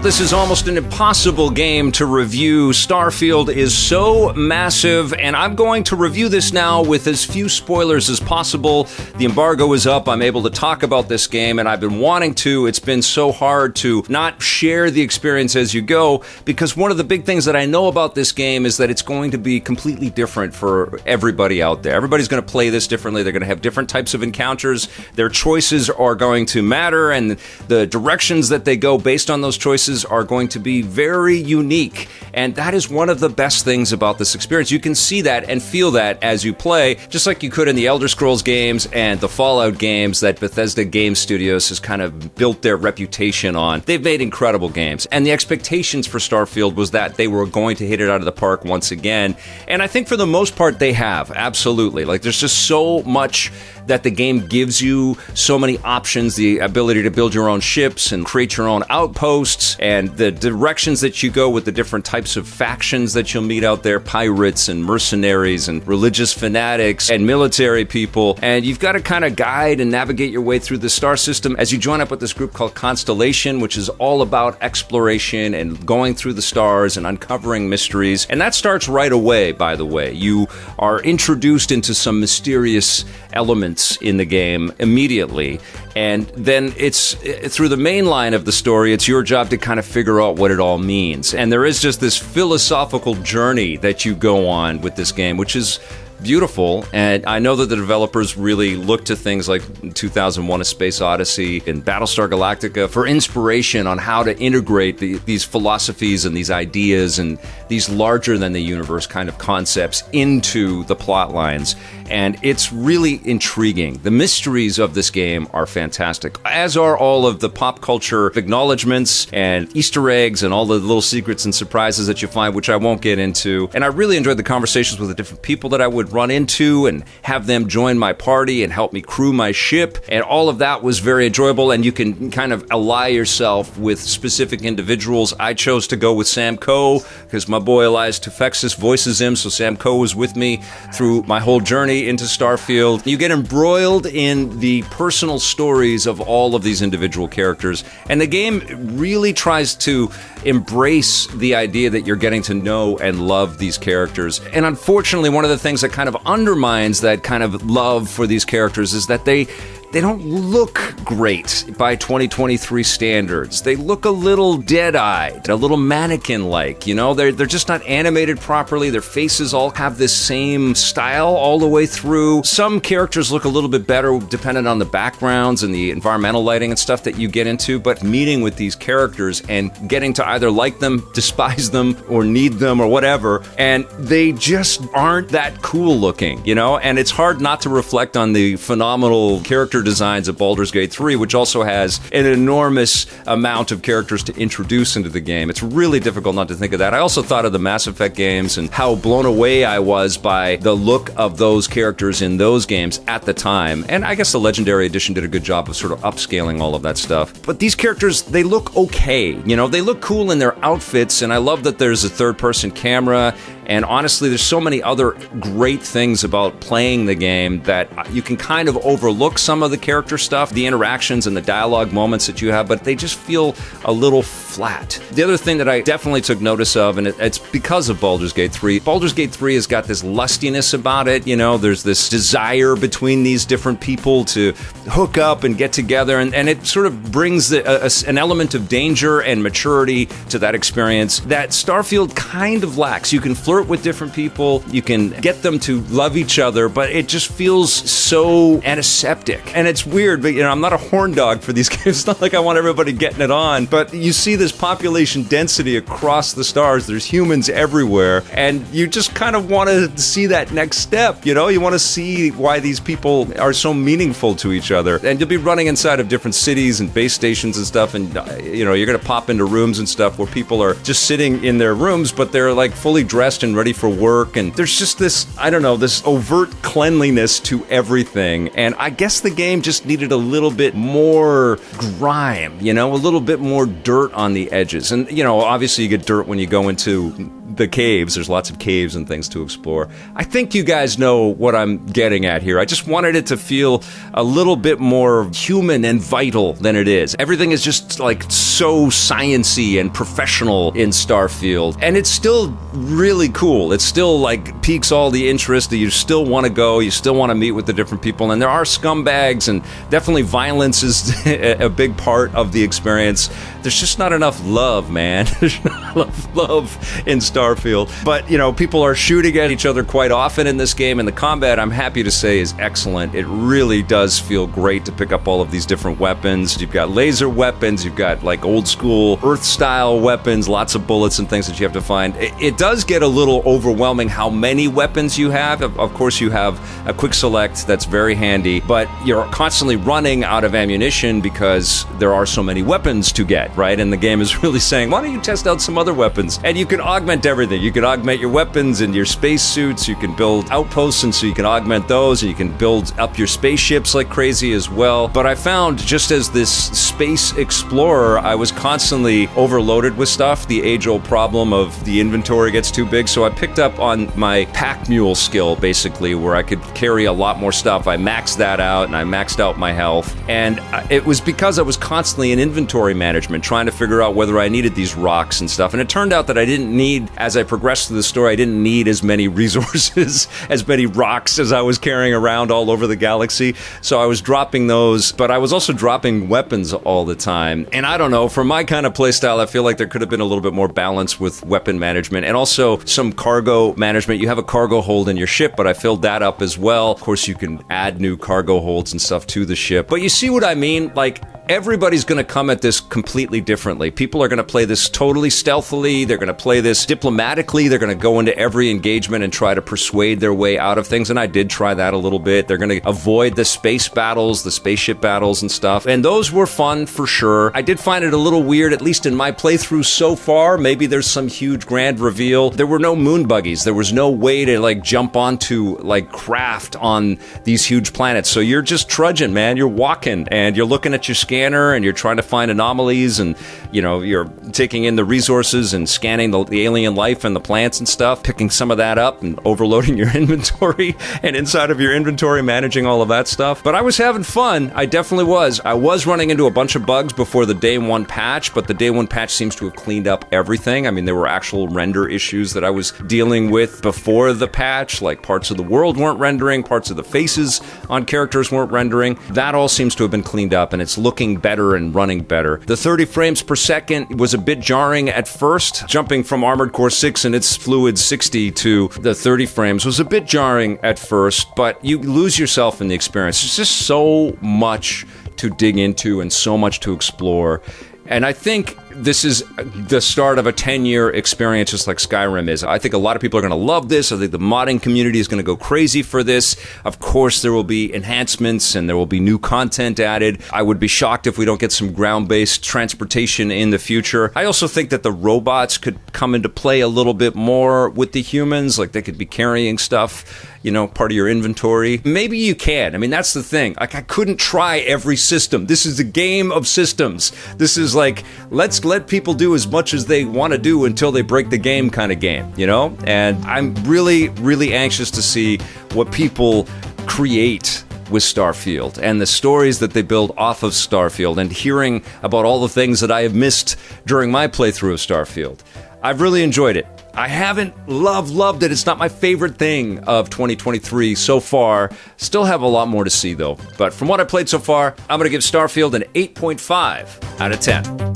This is almost an impossible game to review. Starfield is so massive, and I'm going to review this now with as few spoilers as possible. The embargo is up. I'm able to talk about this game, and I've been wanting to. It's been so hard to not share the experience as you go, because one of the big things that I know about this game is that it's going to be completely different for everybody out there. Everybody's going to play this differently. They're going to have different types of encounters. Their choices are going to matter, and the directions that they go based on those choices are going to be very unique, and that is one of the best things about this experience. You can see that and feel that as you play, just like you could in the Elder Scrolls games and the Fallout games that Bethesda Game Studios has kind of built their reputation on. They've made incredible games, and the expectations for Starfield was that they were going to hit it out of the park once again, and I think for the most part they have, absolutely. Like, there's just so much that the game gives you, so many options, the ability to build your own ships and create your own outposts, and the directions that you go with the different types of factions that you'll meet out there, pirates and mercenaries and religious fanatics and military people, and you've got to kind of guide and navigate your way through the star system as you join up with this group called Constellation, which is all about exploration and going through the stars and uncovering mysteries. And that starts right away, by the way. You are introduced into some mysterious elements in the game immediately, and then it's through the main line of the story, it's your job to kind of figure out what it all means. And there is just this philosophical journey that you go on with this game, which is beautiful, and I know that the developers really look to things like 2001: A Space Odyssey and Battlestar Galactica for inspiration on how to integrate these philosophies and these ideas and these larger-than-the-universe kind of concepts into the plot lines, and it's really intriguing. The mysteries of this game are fantastic, as are all of the pop culture acknowledgments and Easter eggs and all the little secrets and surprises that you find, which I won't get into. And I really enjoyed the conversations with the different people that I would run into and have them join my party and help me crew my ship, and all of that was very enjoyable, and you can kind of ally yourself with specific individuals. I chose to go with Sam Coe because my boy Elias Tufexis voices him, so Sam Coe was with me through my whole journey into Starfield. You get embroiled in the personal stories of all of these individual characters, and the game really tries to embrace the idea that you're getting to know and love these characters. And unfortunately, one of the things that kind of undermines that kind of love for these characters is that they don't look great by 2023 standards. They look a little dead-eyed, a little mannequin-like, you know? They're just not animated properly. Their faces all have this same style all the way through. Some characters look a little bit better depending on the backgrounds and the environmental lighting and stuff that you get into, but meeting with these characters and getting to either like them, despise them, or need them, or whatever, and they just aren't that cool looking, you know? And it's hard not to reflect on the phenomenal character designs of Baldur's Gate 3, which also has an enormous amount of characters to introduce into the game. It's really difficult not to think of that. I also thought of the Mass Effect games and how blown away I was by the look of those characters in those games at the time. And I guess the Legendary Edition did a good job of sort of upscaling all of that stuff. But these characters, they look okay. You know, they look cool in their outfits, and I love that there's a third-person camera. And honestly, there's so many other great things about playing the game that you can kind of overlook some of the character stuff, the interactions and the dialogue moments that you have, but they just feel a little flat. The other thing that I definitely took notice of, and it's because of Baldur's Gate 3, Baldur's Gate 3 has got this lustiness about it, you know, there's this desire between these different people to hook up and get together, and it sort of brings an element of danger and maturity to that experience that Starfield kind of lacks. You can flirt with different people, you can get them to love each other, but it just feels so antiseptic. And it's weird, but you know, I'm not a horn dog for these games. It's not like I want everybody getting it on, but you see this population density across the stars, there's humans everywhere, and you just kind of want to see that next step, you know? You want to see why these people are so meaningful to each other. And you'll be running inside of different cities and base stations and stuff, and you know, you're going to pop into rooms and stuff where people are just sitting in their rooms, but they're like fully dressed and ready for work, and there's just this, I don't know, this overt cleanliness to everything, and I guess the game just needed a little bit more grime, you know, a little bit more dirt on the edges. And you know, obviously you get dirt when you go into the caves. There's lots of caves and things to explore. I think you guys know what I'm getting at here. I just wanted it to feel a little bit more human and vital than it is. Everything is just like so science-y and professional in Starfield, and it's still really cool. It still like piques all the interest that you still want to go, you still want to meet with the different people, and there are scumbags, and definitely violence is a big part of the experience. There's just not enough love, man. There's not enough love in Starfield. But, you know, people are shooting at each other quite often in this game, and the combat, I'm happy to say, is excellent. It really does feel great to pick up all of these different weapons. You've got laser weapons, you've got like old school Earth-style weapons, lots of bullets and things that you have to find. It does get a little overwhelming how many weapons you have. Of course, you have a quick select that's very handy, but you're constantly running out of ammunition because there are so many weapons to get, right? And the game is really saying, why don't you test out some other weapons? And you can augment everything. You can augment your weapons and your spacesuits. You can build outposts, and so you can augment those, and you can build up your spaceships like crazy as well. But I found, just as this space explorer, I was constantly overloaded with stuff. The age-old problem of the inventory gets too big. So I picked up on my pack mule skill, basically, where I could carry a lot more stuff. I maxed that out, and I maxed out my health. And it was because I was constantly in inventory management, trying to figure out whether I needed these rocks and stuff. And it turned out that I didn't need, as I progressed through the story, I didn't need as many resources, as many rocks as I was carrying around all over the galaxy. So I was dropping those, but I was also dropping weapons all the time. And I don't know, for my kind of playstyle, I feel like there could have been a little bit more balance with weapon management and also some cargo management. You have a cargo hold in your ship, but I filled that up as well. Of course, you can add new cargo holds and stuff to the ship. But you see what I mean? Like, everybody's going to come at this completely differently. People are going to play this totally stealthily. They're going to play this diplomatically. They're going to go into every engagement and try to persuade their way out of things. And I did try that a little bit. They're going to avoid the space battles, the spaceship battles and stuff. And those were fun for sure. I did find it a little weird, at least in my playthrough so far. Maybe there's some huge grand reveal. There were no moon buggies. There was no way to like jump onto like craft on these huge planets. So you're just trudging, man. You're walking and you're looking at your scanner and you're trying to find anomalies, and you know, you're taking in the resources and scanning the alien life and the plants and stuff, picking some of that up and overloading your inventory, and inside of your inventory managing all of that stuff. But I was having fun. I definitely was. I was running into a bunch of bugs before the day one patch, but the day one patch seems to have cleaned up everything. I mean, there were actual render issues that I was dealing with before the patch, like parts of the world weren't rendering, parts of the faces on characters weren't rendering. That all seems to have been cleaned up, and it's looking better and running better. The 30 frames per second was a bit jarring at first. Jumping from Armored Core 6 and its fluid 60 to the 30 frames was a bit jarring at first, but you lose yourself in the experience. There's just so much to dig into and so much to explore. And I think this is the start of a 10-year experience, just like Skyrim is. I think a lot of people are going to love this. I think the modding community is going to go crazy for this. Of course, there will be enhancements and there will be new content added. I would be shocked if we don't get some ground-based transportation in the future. I also think that the robots could come into play a little bit more with the humans. Like, they could be carrying stuff, you know, part of your inventory. Maybe you can. I mean, that's the thing. Like, I couldn't try every system. This is a game of systems. This is like, let's let people do as much as they want to do until they break the game kind of game, you know? And I'm really, really anxious to see what people create with Starfield and the stories that they build off of Starfield, and hearing about all the things that I have missed during my playthrough of Starfield. I've really enjoyed it. I haven't loved it. It's not my favorite thing of 2023 so far. Still have a lot more to see though. But from what I played so far, I'm going to give Starfield an 8.5 out of 10.